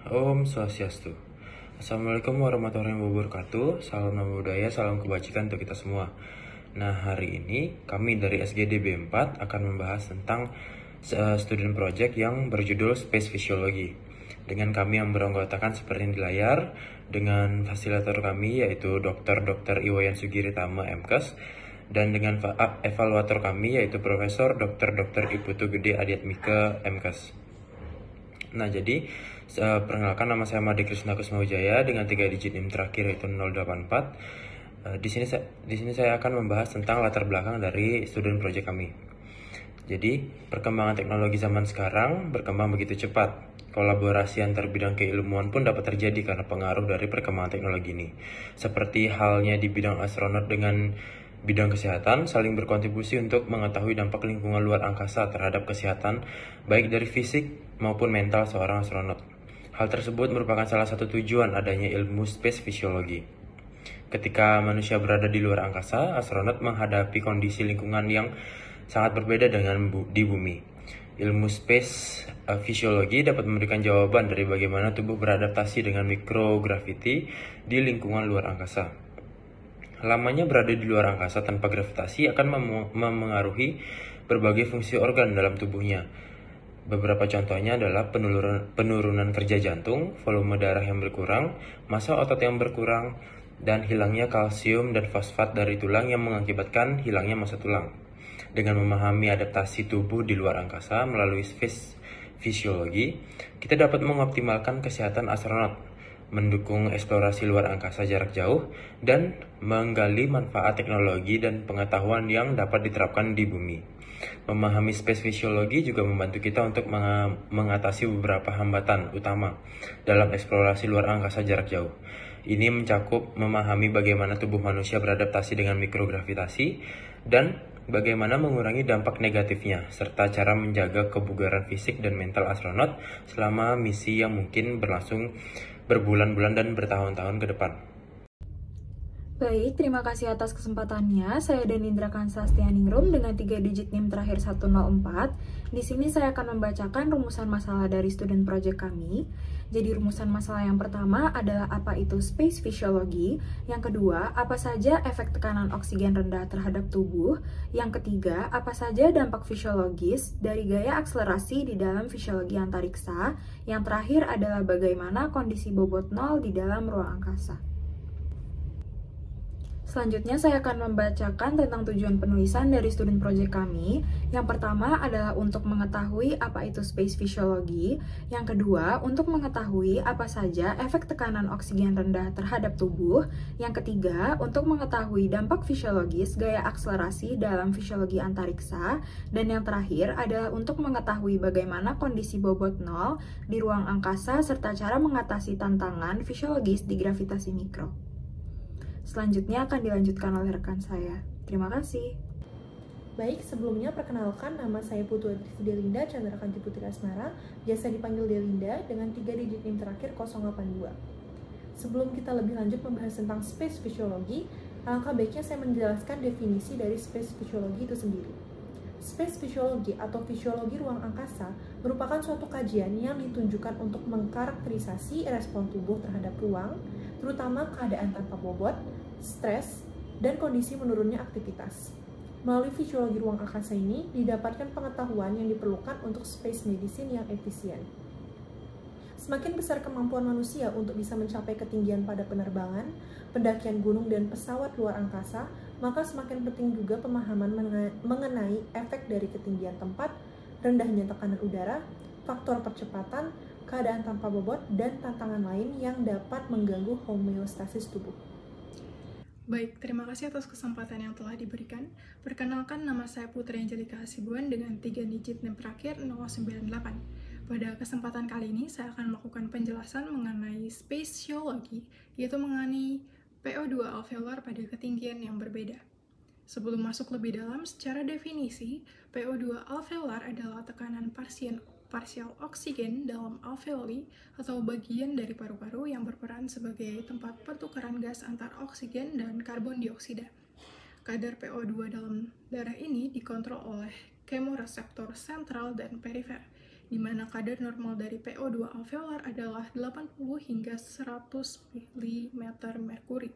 Om Swastiastu. Assalamualaikum warahmatullahi wabarakatuh. Salam nama budaya, salam kebajikan untuk kita semua. Nah, hari ini kami dari SGD B4 akan membahas tentang student project yang berjudul Space Physiology. Dengan kami yang beranggotakan seperti di layar, dengan fasilitator kami yaitu Dr. Iwayan Sugiritama MKes, dan dengan evaluator kami yaitu Profesor Dr. Iputu Gede Adiatmika MKes. Nah, jadi perkenalkan, nama saya Made Krishna Kusmawijaya dengan 3 digit NIM terakhir yaitu 084. Di sini saya akan membahas tentang latar belakang dari student project kami. Jadi, perkembangan teknologi zaman sekarang berkembang begitu cepat. Kolaborasi antar bidang keilmuan pun dapat terjadi karena pengaruh dari perkembangan teknologi ini. Seperti halnya di bidang astronot dengan bidang kesehatan, saling berkontribusi untuk mengetahui dampak lingkungan luar angkasa terhadap kesehatan, baik dari fisik maupun mental seorang astronot. Hal tersebut merupakan salah satu tujuan adanya ilmu space physiology. Ketika manusia berada di luar angkasa, astronot menghadapi kondisi lingkungan yang sangat berbeda dengan di bumi. Ilmu space physiology dapat memberikan jawaban dari bagaimana tubuh beradaptasi dengan microgravity di lingkungan luar angkasa. Lamanya berada di luar angkasa tanpa gravitasi akan memengaruhi berbagai fungsi organ dalam tubuhnya. Beberapa contohnya adalah penurunan kerja jantung, volume darah yang berkurang, massa otot yang berkurang, dan hilangnya kalsium dan fosfat dari tulang yang mengakibatkan hilangnya massa tulang. Dengan memahami adaptasi tubuh di luar angkasa melalui space physiology, kita dapat mengoptimalkan kesehatan astronot, mendukung eksplorasi luar angkasa jarak jauh, dan menggali manfaat teknologi dan pengetahuan yang dapat diterapkan di bumi. Memahami space physiology juga membantu kita untuk mengatasi beberapa hambatan utama dalam eksplorasi luar angkasa jarak jauh. Ini mencakup memahami bagaimana tubuh manusia beradaptasi dengan mikrogravitasi dan bagaimana mengurangi dampak negatifnya, serta cara menjaga kebugaran fisik dan mental astronot selama misi yang mungkin berlangsung berbulan-bulan dan bertahun-tahun ke depan. Baik, terima kasih atas kesempatannya. Saya Danindra Kansastianingrum dengan 3 digit NIM terakhir 104. Di sini saya akan membacakan rumusan masalah dari student project kami. Jadi rumusan masalah yang pertama adalah apa itu space physiology. Yang kedua, apa saja efek tekanan oksigen rendah terhadap tubuh. Yang ketiga, apa saja dampak fisiologis dari gaya akselerasi di dalam fisiologi antariksa. Yang terakhir adalah bagaimana kondisi bobot nol di dalam ruang angkasa. Selanjutnya saya akan membacakan tentang tujuan penulisan dari student project kami. Yang pertama adalah untuk mengetahui apa itu space physiology. Yang kedua, untuk mengetahui apa saja efek tekanan oksigen rendah terhadap tubuh. Yang ketiga, untuk mengetahui dampak fisiologis gaya akselerasi dalam fisiologi antariksa. Dan yang terakhir adalah untuk mengetahui bagaimana kondisi bobot nol di ruang angkasa serta cara mengatasi tantangan fisiologis di gravitasi mikro. Selanjutnya akan dilanjutkan oleh rekan saya. Terima kasih. Baik, sebelumnya perkenalkan, nama saya Putu Delinda Chandrakanti Putri Asmara, biasa dipanggil Delinda dengan 3 digit NIM terakhir 082. Sebelum kita lebih lanjut membahas tentang space physiology, alangkah baiknya saya menjelaskan definisi dari space physiology itu sendiri. Space physiology atau fisiologi ruang angkasa merupakan suatu kajian yang ditunjukkan untuk mengkarakterisasi respon tubuh terhadap ruang, terutama keadaan tanpa bobot, stres, dan kondisi menurunnya aktivitas. Melalui fisiologi ruang angkasa ini, didapatkan pengetahuan yang diperlukan untuk space medicine yang efisien. Semakin besar kemampuan manusia untuk bisa mencapai ketinggian pada penerbangan, pendakian gunung dan pesawat luar angkasa, maka semakin penting juga pemahaman mengenai efek dari ketinggian tempat, rendahnya tekanan udara, faktor percepatan, keadaan tanpa bobot, dan tantangan lain yang dapat mengganggu homeostasis tubuh. Baik, terima kasih atas kesempatan yang telah diberikan. Perkenalkan, nama saya Putri Angelika Hasibuan dengan 3 digit NIM terakhir 098. Pada kesempatan kali ini, saya akan melakukan penjelasan mengenai spatiology, yaitu mengenai PO2 alveolar pada ketinggian yang berbeda. Sebelum masuk lebih dalam, secara definisi, PO2 alveolar adalah tekanan parsial oksigen dalam alveoli atau bagian dari paru-paru yang berperan sebagai tempat pertukaran gas antar oksigen dan karbon dioksida. Kadar PO2 dalam darah ini dikontrol oleh kemoreseptor sentral dan perifer, di mana kadar normal dari PO2 alveolar adalah 80 hingga 100 mm merkuri.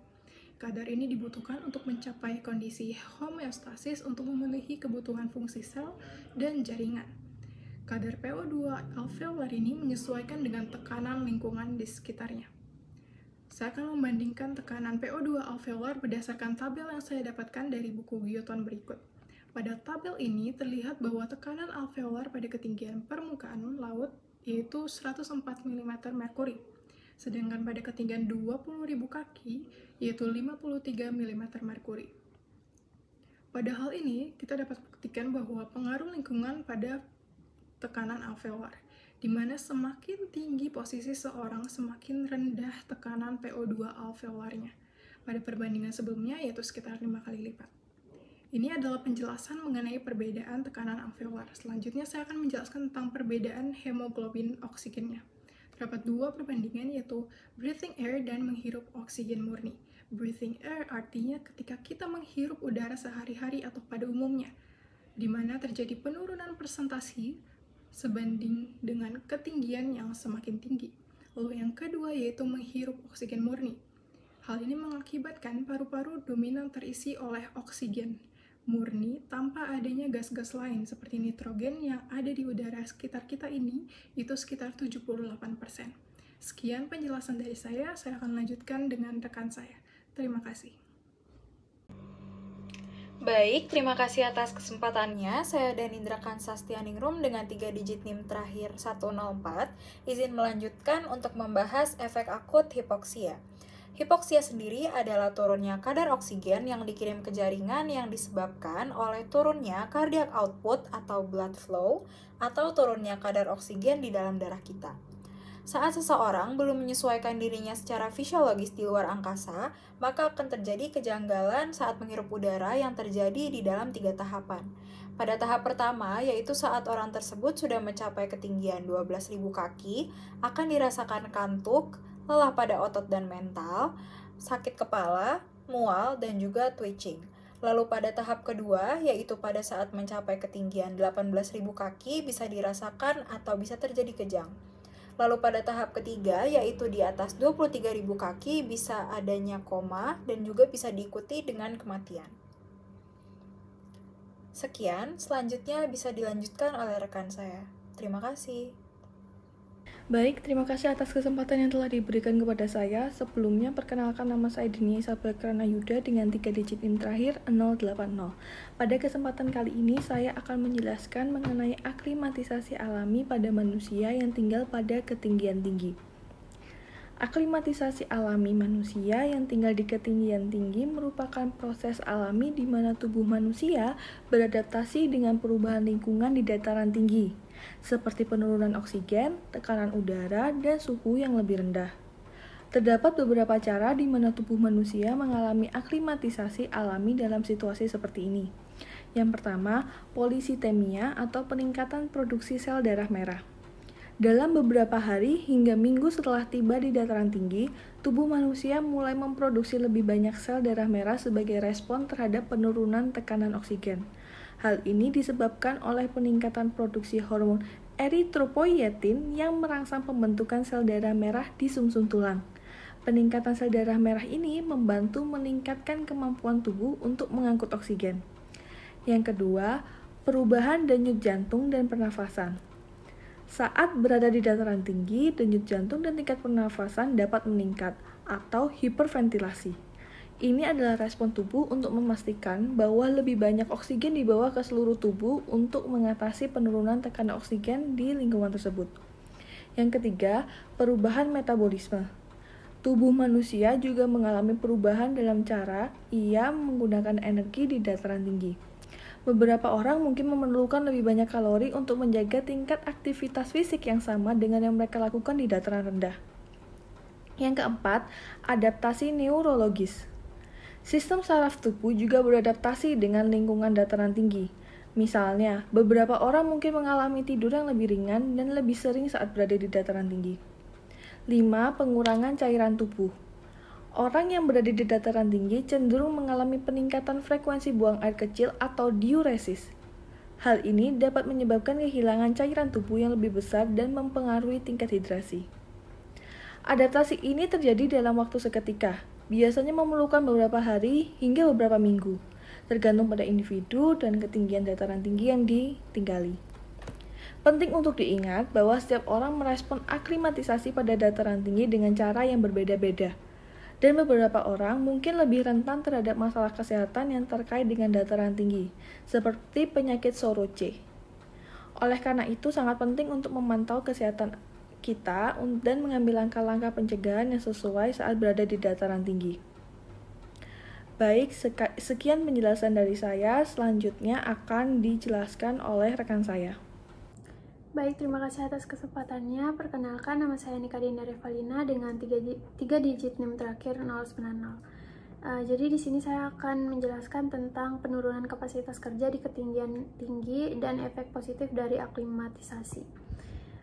Kadar ini dibutuhkan untuk mencapai kondisi homeostasis untuk memenuhi kebutuhan fungsi sel dan jaringan. Kadar PO2 alveolar ini menyesuaikan dengan tekanan lingkungan di sekitarnya. Saya akan membandingkan tekanan PO2 alveolar berdasarkan tabel yang saya dapatkan dari buku Guyoton berikut. Pada tabel ini terlihat bahwa tekanan alveolar pada ketinggian permukaan laut yaitu 104 mm merkuri, sedangkan pada ketinggian 20.000 kaki yaitu 53 mm merkuri. Pada hal ini, kita dapat buktikan bahwa pengaruh lingkungan pada tekanan alveolar, di mana semakin tinggi posisi seorang, semakin rendah tekanan PO2 alveolarnya. Pada perbandingan sebelumnya, yaitu sekitar 5 kali lipat. Ini adalah penjelasan mengenai perbedaan tekanan alveolar. Selanjutnya, saya akan menjelaskan tentang perbedaan hemoglobin oksigennya. Terdapat dua perbandingan, yaitu breathing air dan menghirup oksigen murni. Breathing air artinya ketika kita menghirup udara sehari-hari atau pada umumnya, di mana terjadi penurunan persentase sebanding dengan ketinggian yang semakin tinggi. Lalu yang kedua yaitu menghirup oksigen murni. Hal ini mengakibatkan paru-paru dominan terisi oleh oksigen murni tanpa adanya gas-gas lain seperti nitrogen yang ada di udara sekitar kita ini itu sekitar 78%. Sekian penjelasan dari saya akan lanjutkan dengan rekan saya. Terima kasih. Baik, terima kasih atas kesempatannya. Saya Danindra Kansastianingrum dengan 3 digit NIM terakhir 104, izin melanjutkan untuk membahas efek akut hipoksia. Hipoksia sendiri adalah turunnya kadar oksigen yang dikirim ke jaringan yang disebabkan oleh turunnya cardiac output atau blood flow atau turunnya kadar oksigen di dalam darah kita. Saat seseorang belum menyesuaikan dirinya secara fisiologis di luar angkasa, maka akan terjadi kejanggalan saat menghirup udara yang terjadi di dalam 3 tahapan. Pada tahap pertama, yaitu saat orang tersebut sudah mencapai ketinggian 12.000 kaki, akan dirasakan kantuk, lelah pada otot dan mental, sakit kepala, mual, dan juga twitching. Lalu pada tahap kedua, yaitu pada saat mencapai ketinggian 18.000 kaki, bisa dirasakan atau bisa terjadi kejang. Lalu pada tahap ketiga, yaitu di atas 23.000 kaki, bisa adanya koma dan juga bisa diikuti dengan kematian. Sekian, selanjutnya bisa dilanjutkan oleh rekan saya. Terima kasih. Baik, terima kasih atas kesempatan yang telah diberikan kepada saya. Sebelumnya, perkenalkan nama saya Dini Isabel Kranayuda dengan 3 digit NIM terakhir 080. Pada kesempatan kali ini, saya akan menjelaskan mengenai aklimatisasi alami pada manusia yang tinggal pada ketinggian tinggi. Aklimatisasi alami manusia yang tinggal di ketinggian tinggi merupakan proses alami di mana tubuh manusia beradaptasi dengan perubahan lingkungan di dataran tinggi, seperti penurunan oksigen, tekanan udara, dan suhu yang lebih rendah. Terdapat beberapa cara di mana tubuh manusia mengalami aklimatisasi alami dalam situasi seperti ini. Yang pertama, polisitemia atau peningkatan produksi sel darah merah. Dalam beberapa hari hingga minggu setelah tiba di dataran tinggi, tubuh manusia mulai memproduksi lebih banyak sel darah merah sebagai respon terhadap penurunan tekanan oksigen. Hal ini disebabkan oleh peningkatan produksi hormon eritropoietin yang merangsang pembentukan sel darah merah di sumsum tulang. Peningkatan sel darah merah ini membantu meningkatkan kemampuan tubuh untuk mengangkut oksigen. Yang kedua, perubahan denyut jantung dan pernafasan. Saat berada di dataran tinggi, denyut jantung dan tingkat pernafasan dapat meningkat atau hiperventilasi. Ini adalah respon tubuh untuk memastikan bahwa lebih banyak oksigen dibawa ke seluruh tubuh untuk mengatasi penurunan tekanan oksigen di lingkungan tersebut. Yang ketiga, perubahan metabolisme. Tubuh manusia juga mengalami perubahan dalam cara ia menggunakan energi di dataran tinggi. Beberapa orang mungkin memerlukan lebih banyak kalori untuk menjaga tingkat aktivitas fisik yang sama dengan yang mereka lakukan di dataran rendah. Yang keempat, adaptasi neurologis. Sistem saraf tubuh juga beradaptasi dengan lingkungan dataran tinggi. Misalnya, beberapa orang mungkin mengalami tidur yang lebih ringan dan lebih sering saat berada di dataran tinggi. 5. Pengurangan cairan tubuh. Orang yang berada di dataran tinggi cenderung mengalami peningkatan frekuensi buang air kecil atau diuresis. Hal ini dapat menyebabkan kehilangan cairan tubuh yang lebih besar dan mempengaruhi tingkat hidrasi. Adaptasi ini terjadi dalam waktu seketika, biasanya memerlukan beberapa hari hingga beberapa minggu, tergantung pada individu dan ketinggian dataran tinggi yang ditinggali. Penting untuk diingat bahwa setiap orang merespon aklimatisasi pada dataran tinggi dengan cara yang berbeda-beda. Dan beberapa orang mungkin lebih rentan terhadap masalah kesehatan yang terkait dengan dataran tinggi, seperti penyakit Soroche. Oleh karena itu, sangat penting untuk memantau kesehatan kita dan mengambil langkah-langkah pencegahan yang sesuai saat berada di dataran tinggi. Baik, sekian penjelasan dari saya. Selanjutnya akan dijelaskan oleh rekan saya. Baik, terima kasih atas kesempatannya. Perkenalkan, nama saya Nika Dinda Revalina dengan 3 digit NIM terakhir 090. Jadi di sini saya akan menjelaskan tentang penurunan kapasitas kerja di ketinggian tinggi dan efek positif dari aklimatisasi.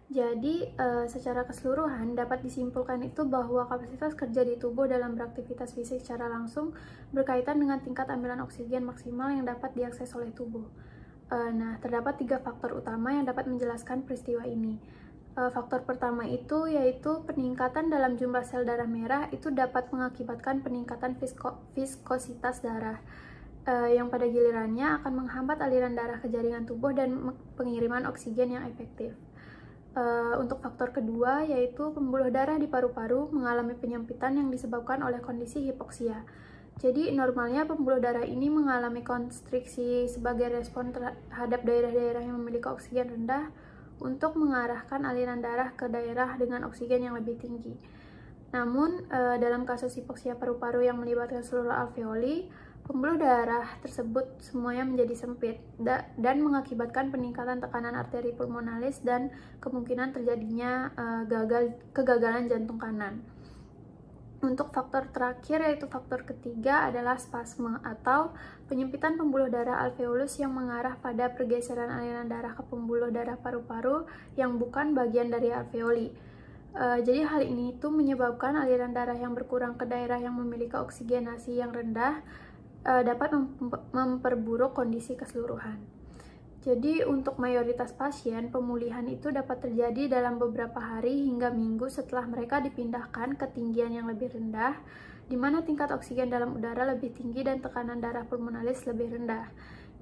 Jadi secara keseluruhan dapat disimpulkan itu bahwa kapasitas kerja di tubuh dalam beraktivitas fisik secara langsung berkaitan dengan tingkat ambilan oksigen maksimal yang dapat diakses oleh tubuh. Nah, terdapat 3 faktor utama yang dapat menjelaskan peristiwa ini. Faktor pertama itu yaitu peningkatan dalam jumlah sel darah merah itu dapat mengakibatkan peningkatan viskositas darah, yang pada gilirannya akan menghambat aliran darah ke jaringan tubuh dan pengiriman oksigen yang efektif. Untuk faktor kedua yaitu pembuluh darah di paru-paru mengalami penyempitan yang disebabkan oleh kondisi hipoksia. Jadi normalnya pembuluh darah ini mengalami konstriksi sebagai respon terhadap daerah-daerah yang memiliki oksigen rendah untuk mengarahkan aliran darah ke daerah dengan oksigen yang lebih tinggi. Namun dalam kasus hipoksia paru-paru yang melibatkan seluruh alveoli, pembuluh darah tersebut semuanya menjadi sempit dan mengakibatkan peningkatan tekanan arteri pulmonalis dan kemungkinan terjadinya kegagalan jantung kanan. Untuk faktor terakhir yaitu faktor ketiga adalah spasme atau penyempitan pembuluh darah alveolus yang mengarah pada pergeseran aliran darah ke pembuluh darah paru-paru yang bukan bagian dari alveoli. Jadi hal ini itu menyebabkan aliran darah yang berkurang ke daerah yang memiliki oksigenasi yang rendah dapat memperburuk kondisi keseluruhan. Jadi untuk mayoritas pasien, pemulihan itu dapat terjadi dalam beberapa hari hingga minggu setelah mereka dipindahkan ke ketinggian yang lebih rendah, di mana tingkat oksigen dalam udara lebih tinggi dan tekanan darah pulmonalis lebih rendah.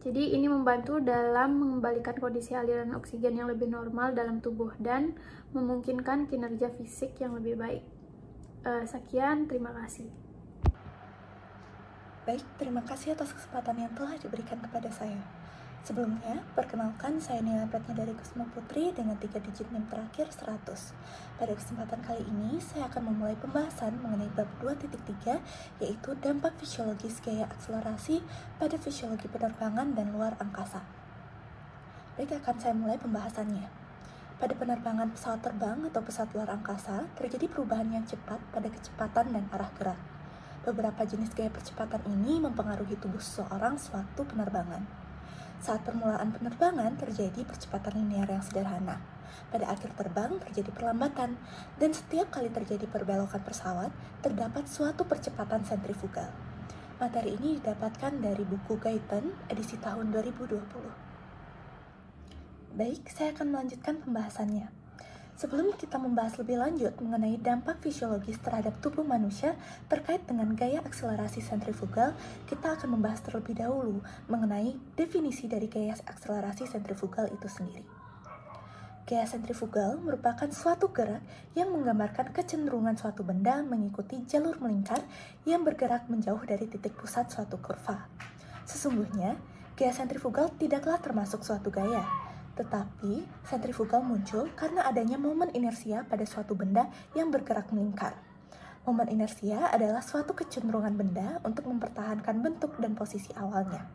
Jadi ini membantu dalam mengembalikan kondisi aliran oksigen yang lebih normal dalam tubuh dan memungkinkan kinerja fisik yang lebih baik. Sekian, terima kasih. Baik, terima kasih atas kesempatan yang telah diberikan kepada saya. Sebelumnya, perkenalkan saya Nila Pratnya dari Kusuma Putri dengan 3 digit NIM terakhir 100. Pada kesempatan kali ini, saya akan memulai pembahasan mengenai bab 2.3, yaitu dampak fisiologis gaya akselerasi pada fisiologi penerbangan dan luar angkasa. Baik, akan saya mulai pembahasannya. Pada penerbangan pesawat terbang atau pesawat luar angkasa, terjadi perubahan yang cepat pada kecepatan dan arah gerak. Beberapa jenis gaya percepatan ini mempengaruhi tubuh seseorang sewaktu penerbangan. Saat permulaan penerbangan terjadi percepatan linear yang sederhana. Pada akhir terbang terjadi perlambatan, dan setiap kali terjadi perbelokan pesawat, terdapat suatu percepatan sentrifugal. Materi ini didapatkan dari buku Guyton, edisi tahun 2020. Baik, saya akan melanjutkan pembahasannya. Sebelum kita membahas lebih lanjut mengenai dampak fisiologis terhadap tubuh manusia terkait dengan gaya akselerasi sentrifugal, kita akan membahas terlebih dahulu mengenai definisi dari gaya akselerasi sentrifugal itu sendiri. Gaya sentrifugal merupakan suatu gerak yang menggambarkan kecenderungan suatu benda mengikuti jalur melingkar yang bergerak menjauh dari titik pusat suatu kurva. Sesungguhnya, gaya sentrifugal tidaklah termasuk suatu gaya, tetapi sentrifugal muncul karena adanya momen inersia pada suatu benda yang bergerak melingkar. Momen inersia adalah suatu kecenderungan benda untuk mempertahankan bentuk dan posisi awalnya.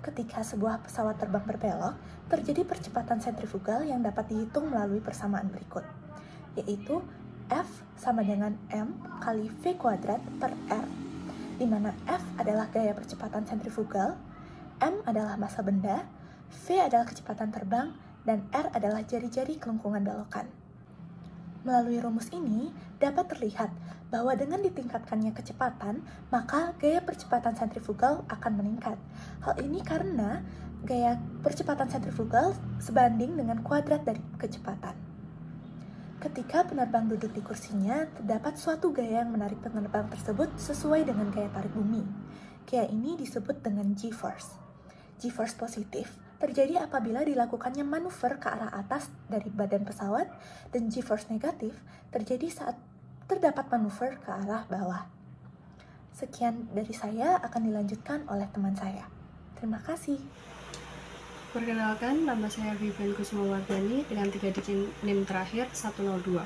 Ketika sebuah pesawat terbang berbelok, terjadi percepatan sentrifugal yang dapat dihitung melalui persamaan berikut, yaitu F sama dengan M kali V kuadrat per R, di mana F adalah gaya percepatan sentrifugal, M adalah massa benda, V adalah kecepatan terbang, dan R adalah jari-jari kelengkungan belokan. Melalui rumus ini, dapat terlihat bahwa dengan ditingkatkannya kecepatan, maka gaya percepatan sentrifugal akan meningkat. Hal ini karena gaya percepatan sentrifugal sebanding dengan kuadrat dari kecepatan. Ketika penerbang duduk di kursinya, terdapat suatu gaya yang menarik penerbang tersebut sesuai dengan gaya tarik bumi. Gaya ini disebut dengan G-force. G-force positif terjadi apabila dilakukannya manuver ke arah atas dari badan pesawat, dan G-force negatif terjadi saat terdapat manuver ke arah bawah. Sekian dari saya, akan dilanjutkan oleh teman saya. Terima kasih. Perkenalkan, nama saya Vivian Kusumawardhani dengan 3 digit NIM terakhir 102.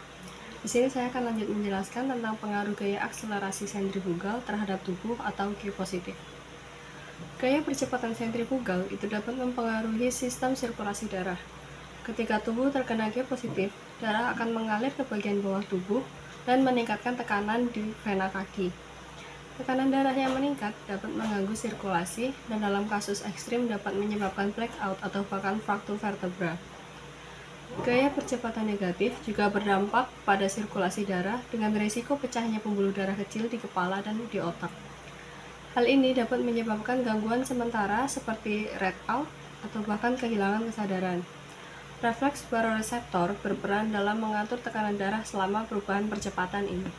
Di sini saya akan lanjut menjelaskan tentang pengaruh gaya akselerasi sentrifugal terhadap tubuh atau Q positif. Gaya percepatan sentrifugal itu dapat mempengaruhi sistem sirkulasi darah. Ketika tubuh terkena G positif, darah akan mengalir ke bagian bawah tubuh dan meningkatkan tekanan di vena kaki. Tekanan darah yang meningkat dapat mengganggu sirkulasi dan dalam kasus ekstrim dapat menyebabkan blackout atau bahkan fraktur vertebra. Gaya percepatan negatif juga berdampak pada sirkulasi darah dengan risiko pecahnya pembuluh darah kecil di kepala dan di otak. Hal ini dapat menyebabkan gangguan sementara seperti red out atau bahkan kehilangan kesadaran. Refleks baroreseptor berperan dalam mengatur tekanan darah selama perubahan percepatan ini.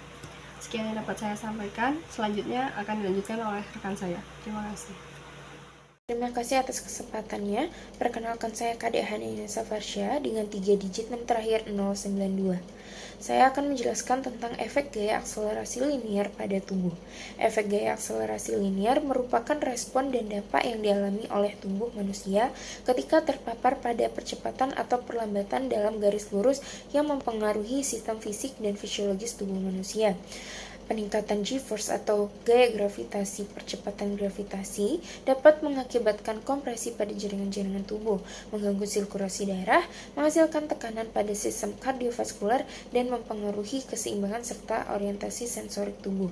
Sekian yang dapat saya sampaikan, selanjutnya akan dilanjutkan oleh rekan saya. Terima kasih. Terima kasih atas kesempatannya. Perkenalkan saya Kadek Hanina Safarsya dengan 3 digit NIM terakhir 092. Saya akan menjelaskan tentang efek gaya akselerasi linier pada tubuh. Efek gaya akselerasi linier merupakan respon dan dampak yang dialami oleh tubuh manusia ketika terpapar pada percepatan atau perlambatan dalam garis lurus yang mempengaruhi sistem fisik dan fisiologis tubuh manusia. Peningkatan G-force atau gaya gravitasi percepatan gravitasi dapat mengakibatkan kompresi pada jaringan-jaringan tubuh, mengganggu sirkulasi darah, menghasilkan tekanan pada sistem kardiovaskular, dan mempengaruhi keseimbangan serta orientasi sensorik tubuh.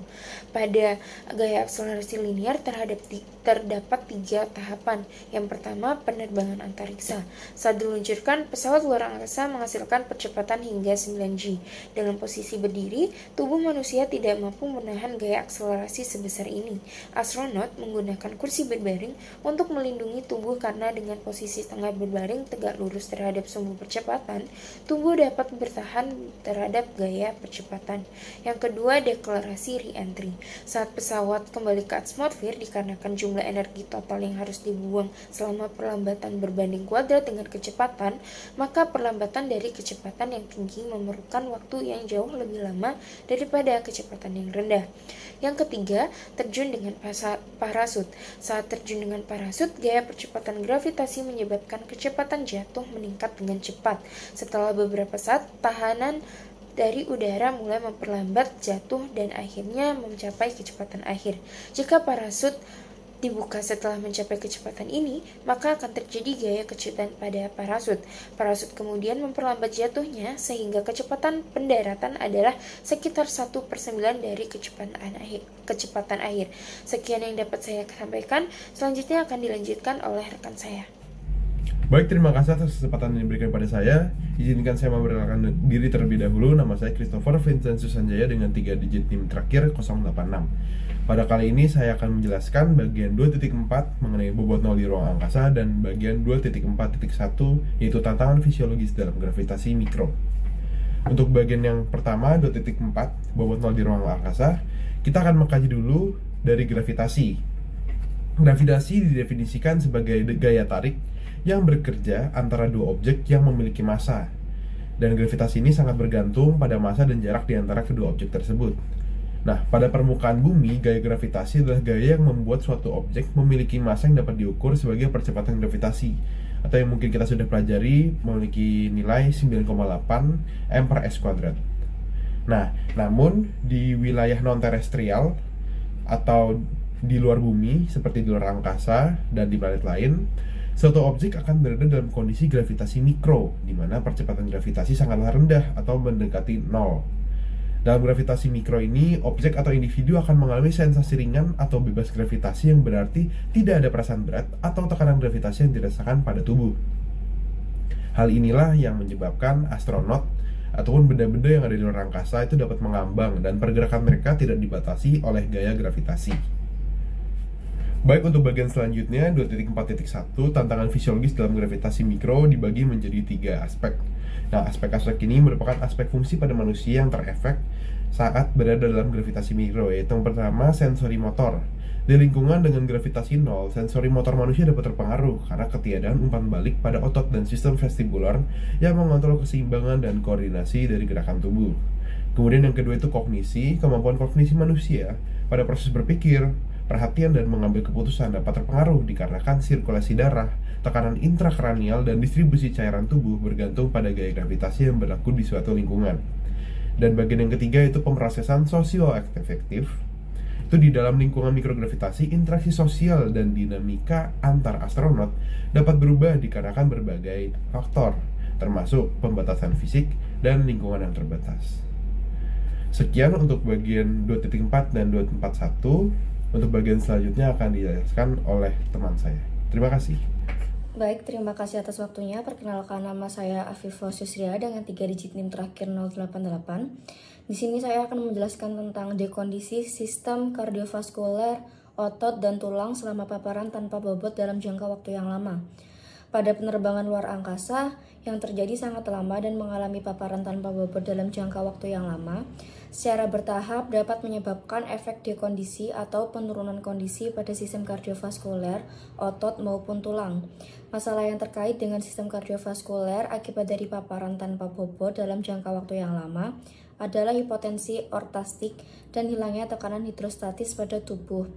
Pada gaya akselerasi linier terdapat 3 tahapan. Yang pertama, penerbangan antariksa. Saat diluncurkan, pesawat luar angkasa menghasilkan percepatan hingga 9G. Dalam posisi berdiri, tubuh manusia tidak mampu menahan gaya akselerasi sebesar ini. Astronot menggunakan kursi berbaring untuk melindungi tubuh karena dengan posisi tengah berbaring tegak lurus terhadap sumbu percepatan, tubuh dapat bertahan terhadap gaya percepatan. Yang kedua, deklarasi re-entry. Saat pesawat kembali ke atmosfer dikarenakan jumlah energi total yang harus dibuang selama perlambatan berbanding kuadrat dengan kecepatan, maka perlambatan dari kecepatan yang tinggi memerlukan waktu yang jauh lebih lama daripada kecepatan yang rendah. Yang ketiga, terjun dengan parasut. Saat terjun dengan parasut, gaya percepatan gravitasi menyebabkan kecepatan jatuh meningkat dengan cepat. Setelah beberapa saat, tahanan dari udara mulai memperlambat jatuh dan akhirnya mencapai kecepatan akhir. Jika parasut dibuka setelah mencapai kecepatan ini, maka akan terjadi gaya kecepatan pada parasut. Parasut kemudian memperlambat jatuhnya sehingga kecepatan pendaratan adalah sekitar 1/9 dari kecepatan akhir. Sekian yang dapat saya sampaikan, selanjutnya akan dilanjutkan oleh rekan saya. Baik, terima kasih atas kesempatan yang diberikan pada saya. Izinkan saya memperkenalkan diri terlebih dahulu. Nama saya Christopher Vincent Susanjaya dengan 3 digit NIM terakhir 086. Pada kali ini saya akan menjelaskan bagian 2.4 mengenai bobot nol di ruang angkasa dan bagian 2.4.1 yaitu tantangan fisiologis dalam gravitasi mikro. Untuk bagian yang pertama 2.4 bobot nol di ruang angkasa, kita akan mengkaji dulu dari gravitasi. Gravitasi didefinisikan sebagai gaya tarik yang bekerja antara dua objek yang memiliki massa. Dan gravitasi ini sangat bergantung pada massa dan jarak di antara kedua objek tersebut. Nah, pada permukaan bumi, gaya gravitasi adalah gaya yang membuat suatu objek memiliki massa yang dapat diukur sebagai percepatan gravitasi, atau yang mungkin kita sudah pelajari memiliki nilai 9,8 m/s². Nah, namun di wilayah non-terestrial atau di luar bumi, seperti di luar angkasa dan di planet lain, suatu objek akan berada dalam kondisi gravitasi mikro, di mana percepatan gravitasi sangatlah rendah atau mendekati nol. Dalam gravitasi mikro ini, objek atau individu akan mengalami sensasi ringan atau bebas gravitasi yang berarti tidak ada perasaan berat atau tekanan gravitasi yang dirasakan pada tubuh. Hal inilah yang menyebabkan astronot ataupun benda-benda yang ada di luar angkasa itu dapat mengambang dan pergerakan mereka tidak dibatasi oleh gaya gravitasi. Baik, untuk bagian selanjutnya 2.4.1 tantangan fisiologis dalam gravitasi mikro dibagi menjadi 3 aspek. Nah, aspek-aspek ini merupakan aspek fungsi pada manusia yang terefek saat berada dalam gravitasi mikro, yaitu yang pertama sensori motor. Di lingkungan dengan gravitasi nol, sensori motor manusia dapat terpengaruh karena ketiadaan umpan balik pada otot dan sistem vestibular yang mengontrol keseimbangan dan koordinasi dari gerakan tubuh. Kemudian yang kedua itu kognisi. Kemampuan kognisi manusia pada proses berpikir, perhatian, dan mengambil keputusan dapat terpengaruh dikarenakan sirkulasi darah, tekanan intrakranial, dan distribusi cairan tubuh bergantung pada gaya gravitasi yang berlaku di suatu lingkungan. Dan bagian yang ketiga itu pemrosesan sosioafektif. Itu di dalam lingkungan mikrogravitasi, interaksi sosial dan dinamika antar astronot dapat berubah dikarenakan berbagai faktor, termasuk pembatasan fisik dan lingkungan yang terbatas. Sekian untuk bagian 2.4 dan 2.41. Untuk bagian selanjutnya akan dijelaskan oleh teman saya. Terima kasih. Baik, terima kasih atas waktunya. Perkenalkan, nama saya Afifah Susria dengan 3 digit NIM terakhir 088. Di sini saya akan menjelaskan tentang dekondisi sistem kardiovaskuler, otot, dan tulang selama paparan tanpa bobot dalam jangka waktu yang lama. Pada penerbangan luar angkasa yang terjadi sangat lama dan mengalami paparan tanpa bobot dalam jangka waktu yang lama, secara bertahap dapat menyebabkan efek dekondisi atau penurunan kondisi pada sistem kardiovaskuler, otot, maupun tulang. Masalah yang terkait dengan sistem kardiovaskuler akibat dari paparan tanpa bobot dalam jangka waktu yang lama adalah hipotensi ortastik dan hilangnya tekanan hidrostatis pada tubuh.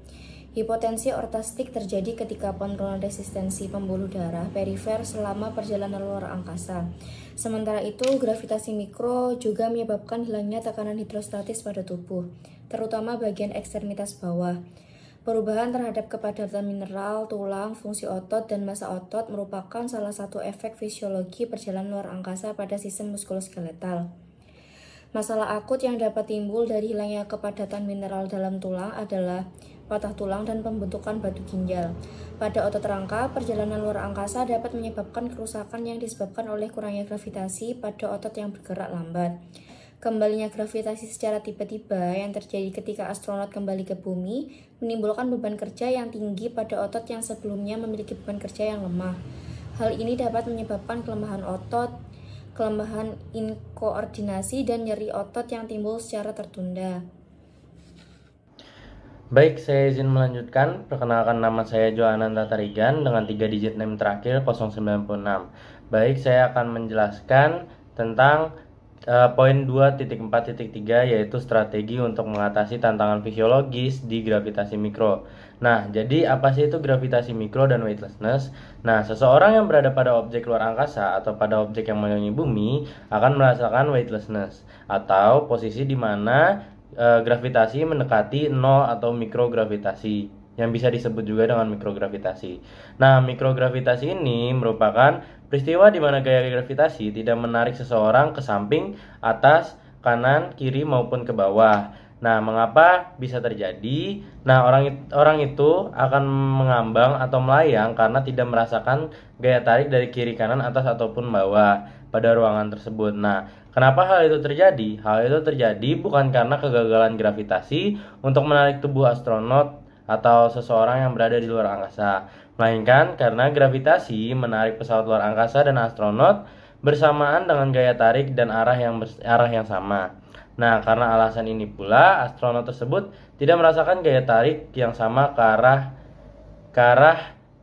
Hipotensi ortastik terjadi ketika penurunan resistensi pembuluh darah perifer selama perjalanan luar angkasa. Sementara itu, gravitasi mikro juga menyebabkan hilangnya tekanan hidrostatis pada tubuh, terutama bagian ekstremitas bawah. Perubahan terhadap kepadatan mineral, tulang, fungsi otot, dan massa otot merupakan salah satu efek fisiologi perjalanan luar angkasa pada sistem muskuloskeletal. Masalah akut yang dapat timbul dari hilangnya kepadatan mineral dalam tulang adalah patah tulang dan pembentukan batu ginjal. Pada otot rangka, perjalanan luar angkasa dapat menyebabkan kerusakan yang disebabkan oleh kurangnya gravitasi pada otot yang bergerak lambat. Kembalinya gravitasi secara tiba-tiba yang terjadi ketika astronot kembali ke bumi menimbulkan beban kerja yang tinggi pada otot yang sebelumnya memiliki beban kerja yang lemah. Hal ini dapat menyebabkan kelemahan otot, kelemahan inkoordinasi, dan nyeri otot yang timbul secara tertunda. Baik, saya izin melanjutkan. Perkenalkan, nama saya Joananda Tarigan dengan 3 digit NIM terakhir 096. Baik, saya akan menjelaskan tentang poin 2.4.3, yaitu strategi untuk mengatasi tantangan fisiologis di gravitasi mikro. Nah, jadi apa sih itu gravitasi mikro dan weightlessness? Nah, seseorang yang berada pada objek luar angkasa atau pada objek yang mengelilingi bumi akan merasakan weightlessness atau posisi di mana gravitasi mendekati 0 atau mikrogravitasi, yang bisa disebut juga dengan mikrogravitasi. Nah, mikrogravitasi ini merupakan peristiwa di mana gaya gravitasi tidak menarik seseorang ke samping, atas, kanan, kiri, maupun ke bawah. Nah, mengapa bisa terjadi? Nah, orang itu akan mengambang atau melayang karena tidak merasakan gaya tarik dari kiri, kanan, atas, ataupun bawah pada ruangan tersebut. Nah, kenapa hal itu terjadi? Hal itu terjadi bukan karena kegagalan gravitasi untuk menarik tubuh astronot atau seseorang yang berada di luar angkasa, melainkan karena gravitasi menarik pesawat luar angkasa dan astronot bersamaan dengan gaya tarik dan arah yang sama. Nah, karena alasan ini pula astronot tersebut tidak merasakan gaya tarik yang sama ke arah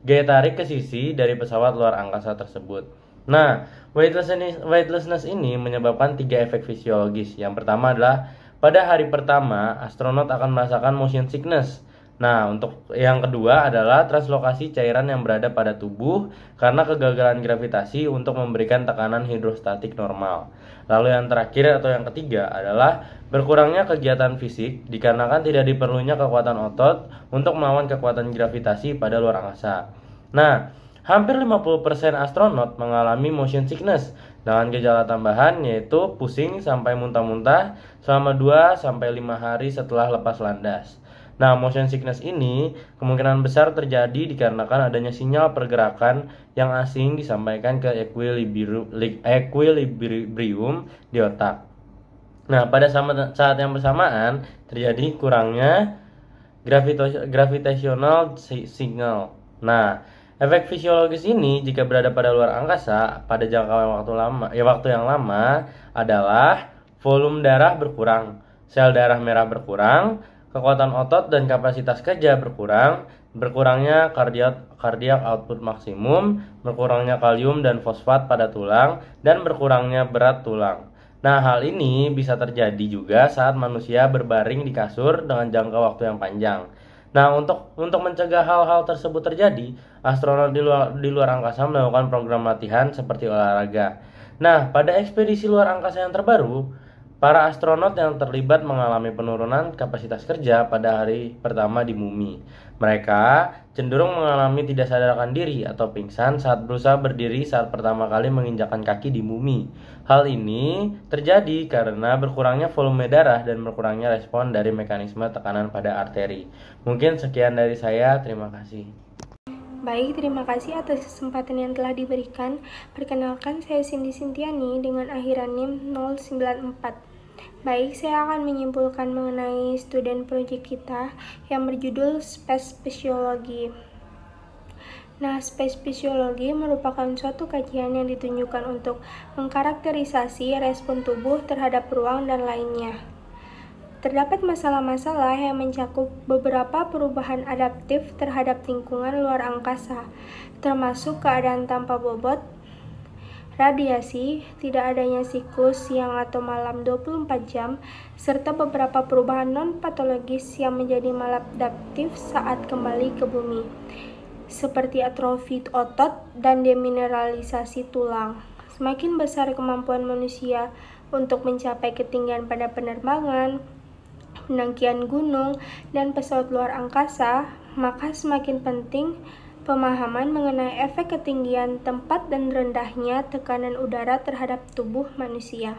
gaya tarik ke sisi dari pesawat luar angkasa tersebut. Nah, weightlessness ini menyebabkan 3 efek fisiologis. Yang pertama adalah pada hari pertama astronot akan merasakan motion sickness. Nah, untuk yang kedua adalah translokasi cairan yang berada pada tubuh karena kegagalan gravitasi untuk memberikan tekanan hidrostatik normal. Lalu yang terakhir atau yang ketiga adalah berkurangnya kegiatan fisik dikarenakan tidak diperlunya kekuatan otot untuk melawan kekuatan gravitasi pada luar angkasa. Nah, hampir 50% astronot mengalami motion sickness dengan gejala tambahan yaitu pusing sampai muntah-muntah selama 2-5 hari setelah lepas landas. Nah, motion sickness ini kemungkinan besar terjadi dikarenakan adanya sinyal pergerakan yang asing disampaikan ke equilibrium di otak. Nah, pada saat yang bersamaan terjadi kurangnya gravitational signal. Nah, efek fisiologis ini jika berada pada luar angkasa pada jangka waktu yang lama adalah volume darah berkurang, sel darah merah berkurang, kekuatan otot dan kapasitas kerja berkurang, berkurangnya cardiac output maksimum, berkurangnya kalium dan fosfat pada tulang, dan berkurangnya berat tulang. Nah, hal ini bisa terjadi juga saat manusia berbaring di kasur dengan jangka waktu yang panjang. Nah, untuk mencegah hal-hal tersebut terjadi, astronot di luar angkasa melakukan program latihan seperti olahraga. Nah, pada ekspedisi luar angkasa yang terbaru, para astronot yang terlibat mengalami penurunan kapasitas kerja pada hari pertama di bumi. Mereka cenderung mengalami tidak sadarkan diri atau pingsan saat berusaha berdiri saat pertama kali menginjakkan kaki di bumi. Hal ini terjadi karena berkurangnya volume darah dan berkurangnya respon dari mekanisme tekanan pada arteri. Mungkin sekian dari saya, terima kasih. Baik, terima kasih atas kesempatan yang telah diberikan. Perkenalkan, saya Cindy Sintiani dengan akhiran NIM 094. Baik, saya akan menyimpulkan mengenai student project kita yang berjudul Space Physiology. Nah, space physiology merupakan suatu kajian yang ditunjukkan untuk mengkarakterisasi respon tubuh terhadap ruang dan lainnya. Terdapat masalah-masalah yang mencakup beberapa perubahan adaptif terhadap lingkungan luar angkasa, termasuk keadaan tanpa bobot, radiasi, tidak adanya siklus siang atau malam 24 jam, serta beberapa perubahan non-patologis yang menjadi maladaptif saat kembali ke bumi, seperti atrofi otot dan demineralisasi tulang. Semakin besar kemampuan manusia untuk mencapai ketinggian pada penerbangan, pendakian gunung, dan pesawat luar angkasa, maka semakin penting pemahaman mengenai efek ketinggian tempat dan rendahnya tekanan udara terhadap tubuh manusia.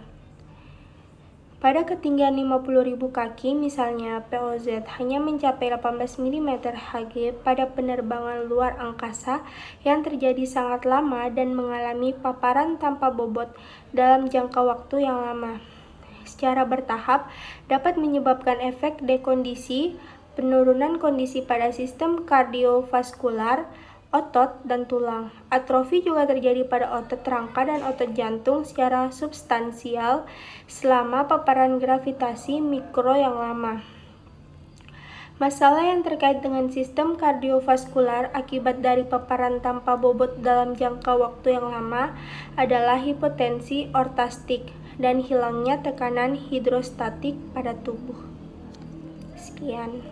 Pada ketinggian 50.000 kaki, misalnya POZ hanya mencapai 18 mm Hg pada penerbangan luar angkasa yang terjadi sangat lama dan mengalami paparan tanpa bobot dalam jangka waktu yang lama. Secara bertahap dapat menyebabkan efek dekondisi, penurunan kondisi pada sistem kardiovaskular, otot, dan tulang. Atrofi juga terjadi pada otot rangka dan otot jantung secara substansial selama paparan gravitasi mikro yang lama. Masalah yang terkait dengan sistem kardiovaskular akibat dari paparan tanpa bobot dalam jangka waktu yang lama adalah hipotensi ortastik dan hilangnya tekanan hidrostatik pada tubuh. Sekian.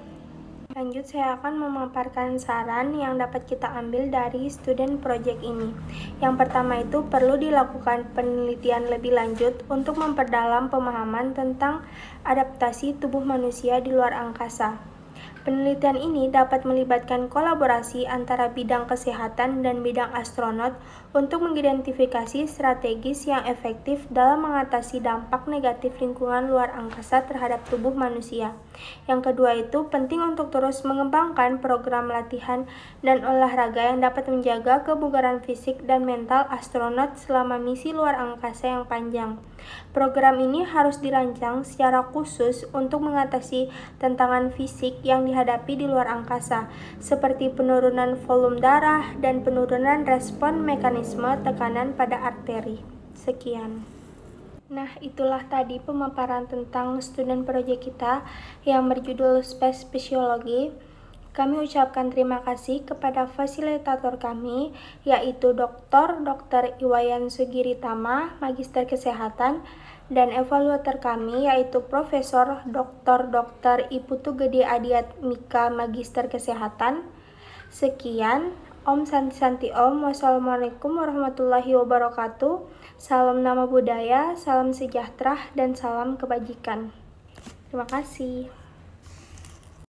Lanjut, saya akan memaparkan saran yang dapat kita ambil dari student project ini. Yang pertama itu perlu dilakukan penelitian lebih lanjut untuk memperdalam pemahaman tentang adaptasi tubuh manusia di luar angkasa. Penelitian ini dapat melibatkan kolaborasi antara bidang kesehatan dan bidang astronot untuk mengidentifikasi strategis yang efektif dalam mengatasi dampak negatif lingkungan luar angkasa terhadap tubuh manusia. Yang kedua itu penting untuk terus mengembangkan program latihan dan olahraga yang dapat menjaga kebugaran fisik dan mental astronot selama misi luar angkasa yang panjang. Program ini harus dirancang secara khusus untuk mengatasi tantangan fisik yang dihadapi di luar angkasa, seperti penurunan volume darah dan penurunan respon mekanisme tekanan pada arteri. Sekian. Nah, itulah tadi pemaparan tentang student project kita yang berjudul Space Physiology. Kami ucapkan terima kasih kepada fasilitator kami, yaitu Dr. Iwayan Sugiritama, Magister Kesehatan, dan evaluator kami, yaitu Profesor Dr. Iputu Gede Adiat Mika, Magister Kesehatan. Sekian, Om Santi Santi Om, wassalamualaikum warahmatullahi wabarakatuh. Salam nama budaya, salam sejahtera, dan salam kebajikan. Terima kasih.